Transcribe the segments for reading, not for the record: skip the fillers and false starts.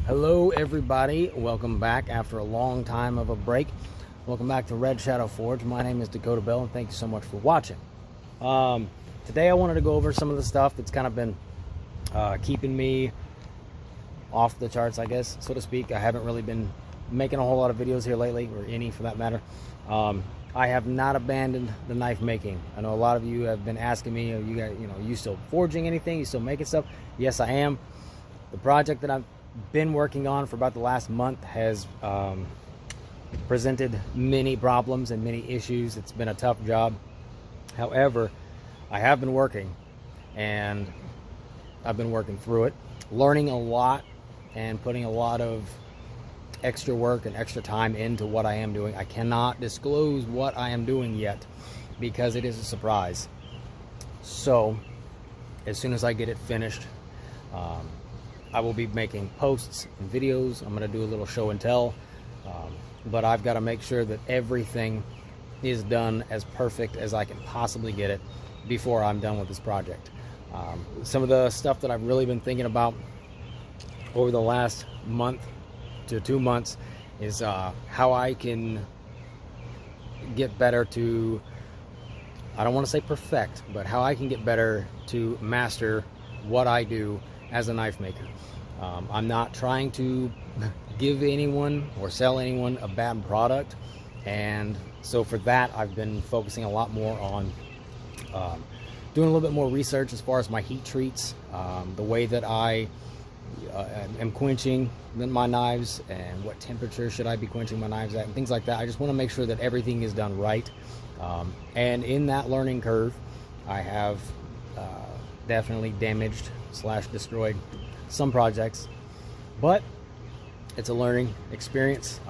Hello everybody, welcome back after a long time of a break. Welcome back to Red Shadow Forge. My name is Dakota Bell and thank you so much for watching. Today I wanted to go over some of the stuff that's kind of been keeping me off the charts, I guess, so to speak. I haven't really been making a whole lot of videos here lately, or any for that matter. I have not abandoned the knife making. I know a lot of you have been asking me, are you still forging anything? You still making stuff? Yes, I am. The project that I've been working on for about the last month has presented many problems and many issues. It's been a tough job. However, I have been working, and I've been working through it, learning a lot and putting a lot of extra work and extra time into what I am doing. I cannot disclose what I am doing yet because it is a surprise. So as soon as I get it finished, I will be making posts and videos. I'm going to do a little show and tell, but I've got to make sure that everything is done as perfect as I can possibly get it before I'm done with this project. Some of the stuff that I've really been thinking about over the last month to 2 months is how I can get better to, I don't want to say perfect, but how I can get better to master what I do as a knife maker. I'm not trying to give anyone or sell anyone a bad product, and so for that I've been focusing a lot more on doing a little bit more research as far as my heat treats, the way that I am quenching my knives, and what temperature should I be quenching my knives at, and things like that. I just want to make sure that everything is done right, and in that learning curve I have definitely damaged / destroyed some projects, but it's a learning experience.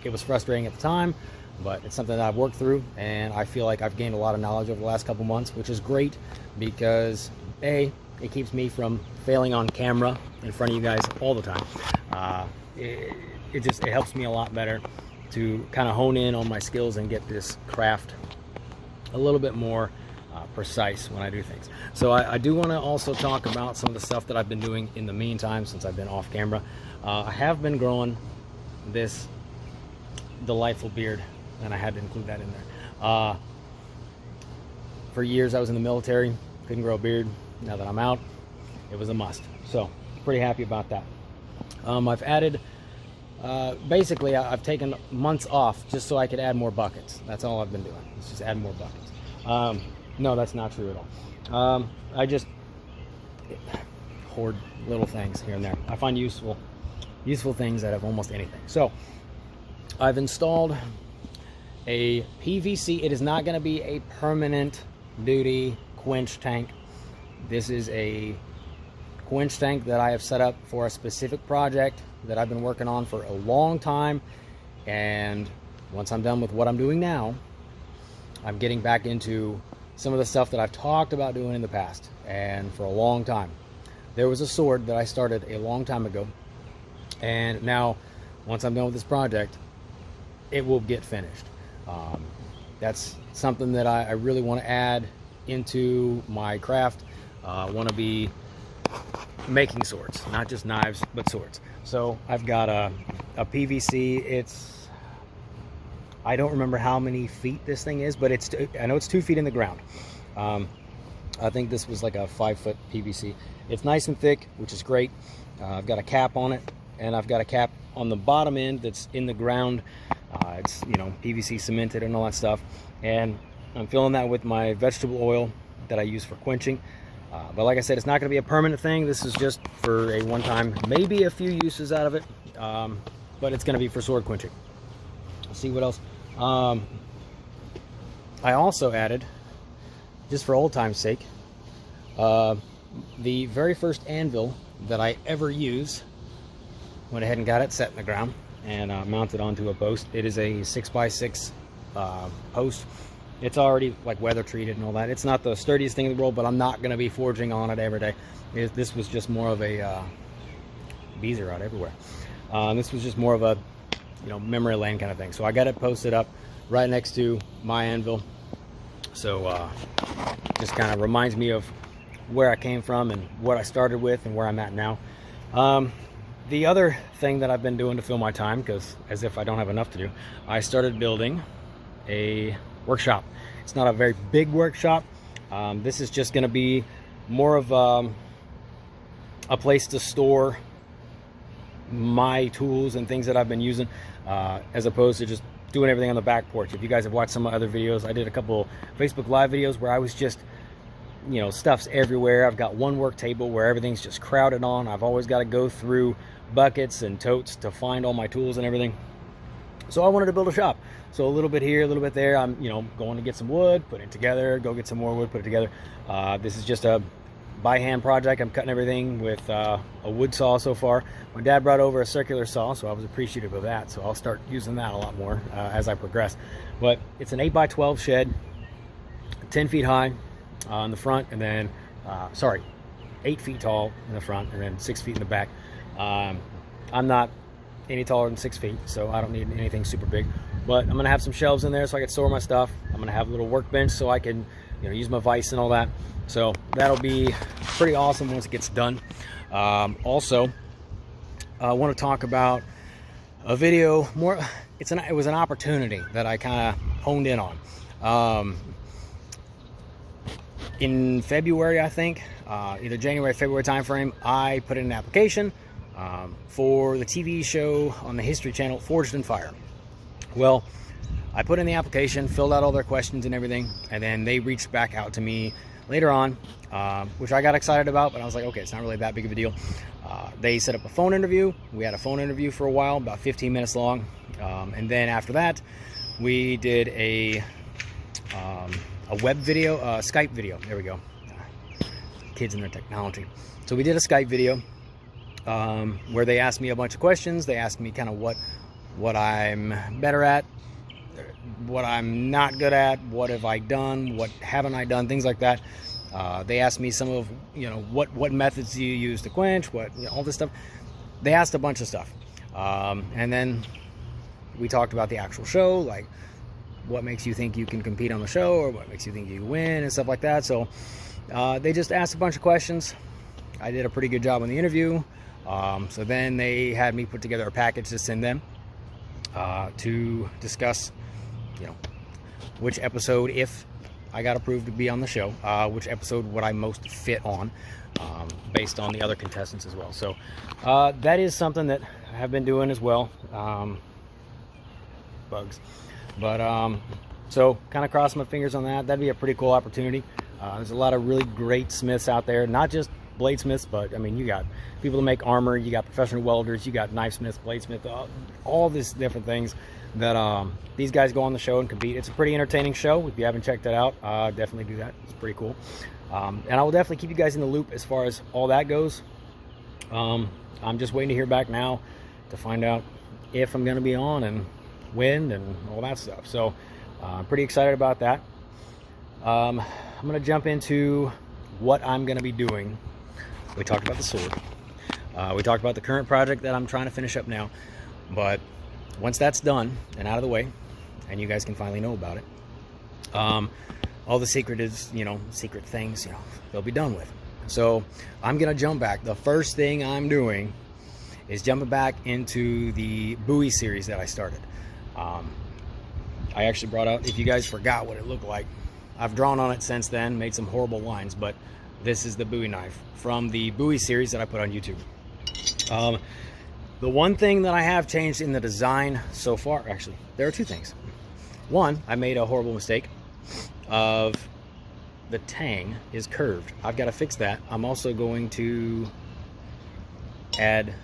It was frustrating at the time, but it's something that I've worked through, and I feel like I've gained a lot of knowledge over the last couple months, which is great because it keeps me from failing on camera in front of you guys all the time. It helps me a lot better to kind of hone in on my skills and get this craft a little bit more precise when I do things. So I do want to also talk about some of the stuff that I've been doing in the meantime since I've been off camera. I have been growing this delightful beard, and I had to include that in there. For years I was in the military, couldn't grow a beard. Now that I'm out, it was a must. So pretty happy about that. I've added, basically I've taken months off just so I could add more buckets. That's all I've been doing. It's just add more buckets. No, that's not true at all. I just hoard little things here and there. I find useful things out of almost anything. So I've installed a PVC. It is not going to be a permanent duty quench tank. This is a quench tank that I have set up for a specific project that I've been working on for a long time, and once I'm done with what I'm doing now, I'm getting back into some of the stuff that I've talked about doing in the past and for a long time. There was a sword that I started a long time ago, and now once I'm done with this project, it will get finished. That's something that I really want to add into my craft. I want to be making swords, not just knives, but swords. So I've got a PVC. I don't remember how many feet this thing is, but I know it's 2 feet in the ground. I think this was like a 5-foot PVC. It's nice and thick, which is great. I've got a cap on it, and I've got a cap on the bottom end that's in the ground. It's PVC cemented and all that stuff, and I'm filling that with my vegetable oil that I use for quenching. But like I said, it's not going to be a permanent thing. This is just for a one-time, maybe a few uses out of it, but it's going to be for sword quenching. Let's see what else. I also added, just for old time's sake, the very first anvil that I ever used. Went ahead and got it set in the ground and mounted onto a post. It is a 6x6 post. It's already like weather treated and all that. It's not the sturdiest thing in the world, but I'm not going to be forging on it every day. This was just more of a bees are out everywhere. This was just more of a memory lane kind of thing. So I got it posted up right next to my anvil. So just kind of reminds me of where I came from and what I started with and where I'm at now. The other thing that I've been doing to fill my time, because as if I don't have enough to do, I started building a workshop. It's not a very big workshop. This is just going to be more of a place to store my tools and things that I've been using, as opposed to just doing everything on the back porch. If you guys have watched some of my other videos, I did a couple Facebook Live videos where I was just, you know, stuff's everywhere. I've got one work table where everything's just crowded on. I've always got to go through buckets and totes to find all my tools and everything. So I wanted to build a shop. So a little bit here, a little bit there. I'm, you know, going to get some wood, put it together, go get some more wood, put it together. This is just a by hand project. I'm cutting everything with a wood saw so far. My dad brought over a circular saw, so I was appreciative of that. So I'll start using that a lot more as I progress. But it's an 8x12 shed, 10 feet high on the front, and then 8 feet tall in the front, and then 6 feet in the back. I'm not any taller than 6 feet, so I don't need anything super big, but I'm gonna have some shelves in there so I can store my stuff. I'm gonna have a little workbench so I can, you know, use my vise and all that. So that'll be pretty awesome once it gets done. Also, I want to talk about a video more. It was an opportunity that I kind of honed in on. In February, I think, either January, February timeframe, I put in an application for the TV show on the History Channel, Forged in Fire. Well, I put in the application, filled out all their questions and everything, and then they reached back out to me later on, which I got excited about, but I was like, okay, it's not really that big of a deal. They set up a phone interview. We had a phone interview for a while, about 15 minutes long, and then after that, we did a web video, Skype video. There we go. Kids and their technology. So we did a Skype video where they asked me a bunch of questions. They asked me kind of what I'm better at, what I'm not good at, what have I done, what haven't I done, things like that. They asked me some of, you know, what methods do you use to quench, what, you know, all this stuff. They asked a bunch of stuff. And then we talked about the actual show, like what makes you think you can compete on the show, or what makes you think you can win, and stuff like that. So they just asked a bunch of questions. I did a pretty good job on the interview. So then they had me put together a package to send them to discuss, you know, which episode, if I got approved to be on the show, which episode would I most fit on, based on the other contestants as well. So that is something that I have been doing as well. Bugs. But so kind of crossing my fingers on that. That'd be a pretty cool opportunity. There's a lot of really great smiths out there, not just bladesmiths, but I mean, you got people that make armor, you got professional welders, you got knife smiths, bladesmiths, all these different things that these guys go on the show and compete. It's a pretty entertaining show. If you haven't checked it out, definitely do that. It's pretty cool. And I will definitely keep you guys in the loop as far as all that goes. I'm just waiting to hear back now to find out if I'm going to be on and when and all that stuff. So I'm pretty excited about that. I'm going to jump into what I'm going to be doing. We talked about the sword. We talked about the current project that I'm trying to finish up now. But once that's done and out of the way, and you guys can finally know about it, all the secret things, they'll be done with. So I'm going to jump back. The first thing I'm doing is jumping back into the Bowie series that I started. I actually brought out, if you guys forgot what it looked like, I've drawn on it since then, made some horrible lines, but this is the Bowie knife from the Bowie series that I put on YouTube. The one thing that I have changed in the design so far, actually, there are two things. One, I made a horrible mistake of the tang is curved. I've got to fix that. I'm also going to add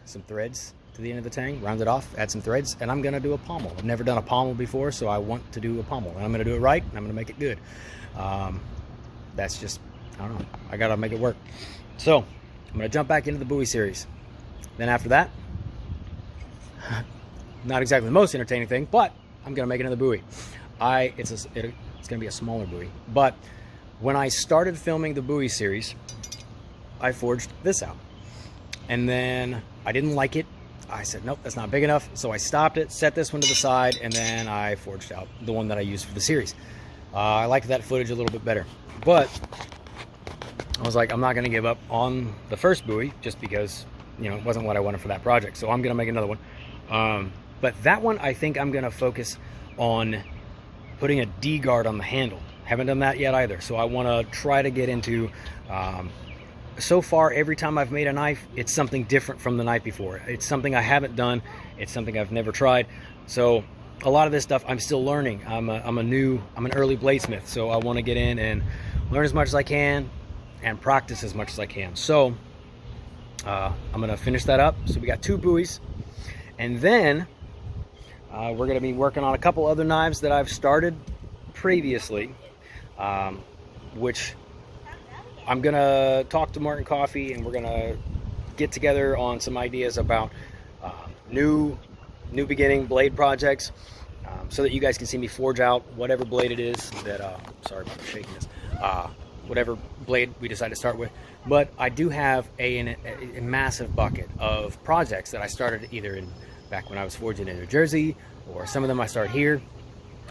some threads to the end of the tang, round it off, add some threads, and I'm going to do a pommel. I've never done a pommel before, so I want to do a pommel, and I'm going to do it right, and I'm going to make it good. That's just, I don't know, I got to make it work. So I'm going to jump back into the Bowie series. Then after that, not exactly the most entertaining thing, but I'm going to make another Bowie. It's going to be a smaller Bowie. But when I started filming the Bowie series, I forged this out. And then I didn't like it. I said, nope, that's not big enough. So I stopped it, set this one to the side, and then I forged out the one that I used for the series. I liked that footage a little bit better. But I was like, I'm not going to give up on the first Bowie just because you know, it wasn't what I wanted for that project. So I'm gonna make another one. But that one, I think I'm gonna focus on putting a D guard on the handle. Haven't done that yet either. So I wanna try to get into, so far, every time I've made a knife, it's something different from the knife before. It's something I haven't done. It's something I've never tried. So a lot of this stuff I'm still learning. I'm an early bladesmith, so I want to get in and learn as much as I can and practice as much as I can. So I'm gonna finish that up. So we got 2 buoys, and then we're gonna be working on a couple other knives that I've started previously, which I'm gonna talk to Martin Coffey, and we're gonna get together on some ideas about new beginning blade projects, so that you guys can see me forge out whatever blade it is that, sorry about the shakiness, whatever blade we decide to start with. But I do have a massive bucket of projects that I started either back when I was forging in New Jersey, or some of them I start here.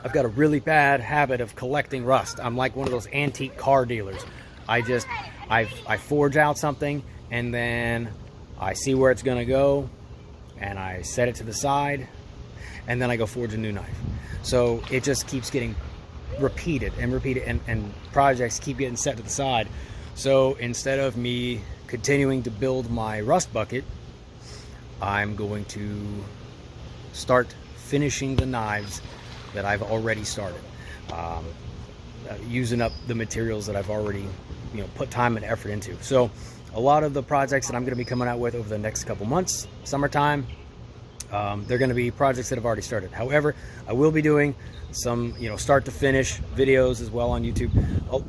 I've got a really bad habit of collecting rust. I'm like one of those antique car dealers. I forge out something, and then I see where it's gonna go, and I set it to the side, and then I go forge a new knife. So it just keeps getting repeated and repeated, and projects keep getting set to the side. So instead of me continuing to build my rust bucket, I'm going to start finishing the knives that I've already started, using up the materials that I've already, you know, put time and effort into. So a lot of the projects that I'm going to be coming out with over the next couple months, summertime, they're going to be projects that have already started. However, I will be doing some, you know, start to finish videos as well on YouTube.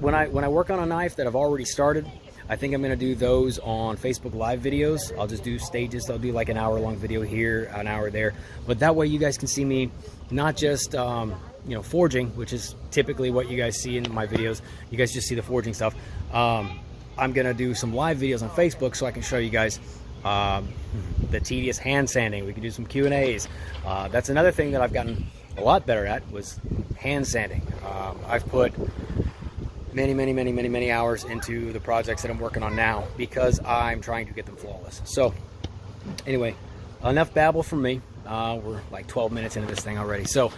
When I work on a knife that I've already started, I think I'm going to do those on Facebook Live videos. I'll just do stages. I'll do like an hour-long video here, an hour there. But that way you guys can see me not just, you know, forging, which is typically what you guys see in my videos. You guys just see the forging stuff. I'm going to do some live videos on Facebook so I can show you guys the tedious hand sanding. We can do some Q&As. That's another thing that I've gotten a lot better at, was hand sanding. I've put many hours into the projects that I'm working on now because I'm trying to get them flawless. So anyway, enough babble from me. We're like 12 minutes into this thing already. So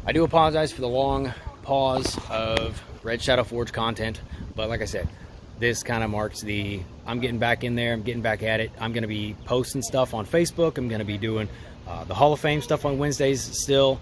I do apologize for the long pause of Red Shadow Forge content, but like I said, this kind of marks the, I'm getting back in there, I'm getting back at it. I'm going to be posting stuff on Facebook. I'm going to be doing the Hall of Fame stuff on Wednesdays still,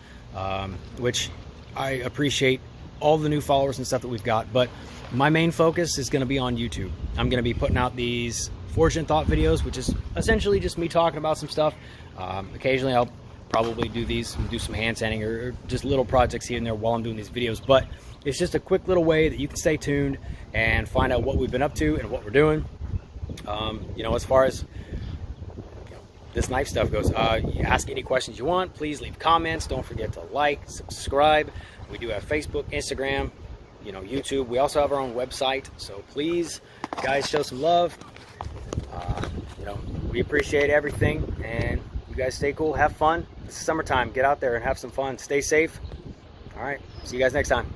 which I appreciate all the new followers and stuff that we've got, but my main focus is going to be on YouTube. I'm going to be putting out these Forged in Thought videos, which is essentially just me talking about some stuff. Occasionally I'll probably do some hand sanding or just little projects here and there while I'm doing these videos, but it's just a quick little way that you can stay tuned and find out what we've been up to and what we're doing. You know, as far as this knife stuff goes, you ask any questions you want, please leave comments. Don't forget to like, subscribe. We do have Facebook, Instagram, you know, YouTube. We also have our own website, so please, guys, show some love. You know, we appreciate everything, and you guys stay cool, have fun. It's summertime. Get out there and have some fun. Stay safe. All right, see you guys next time.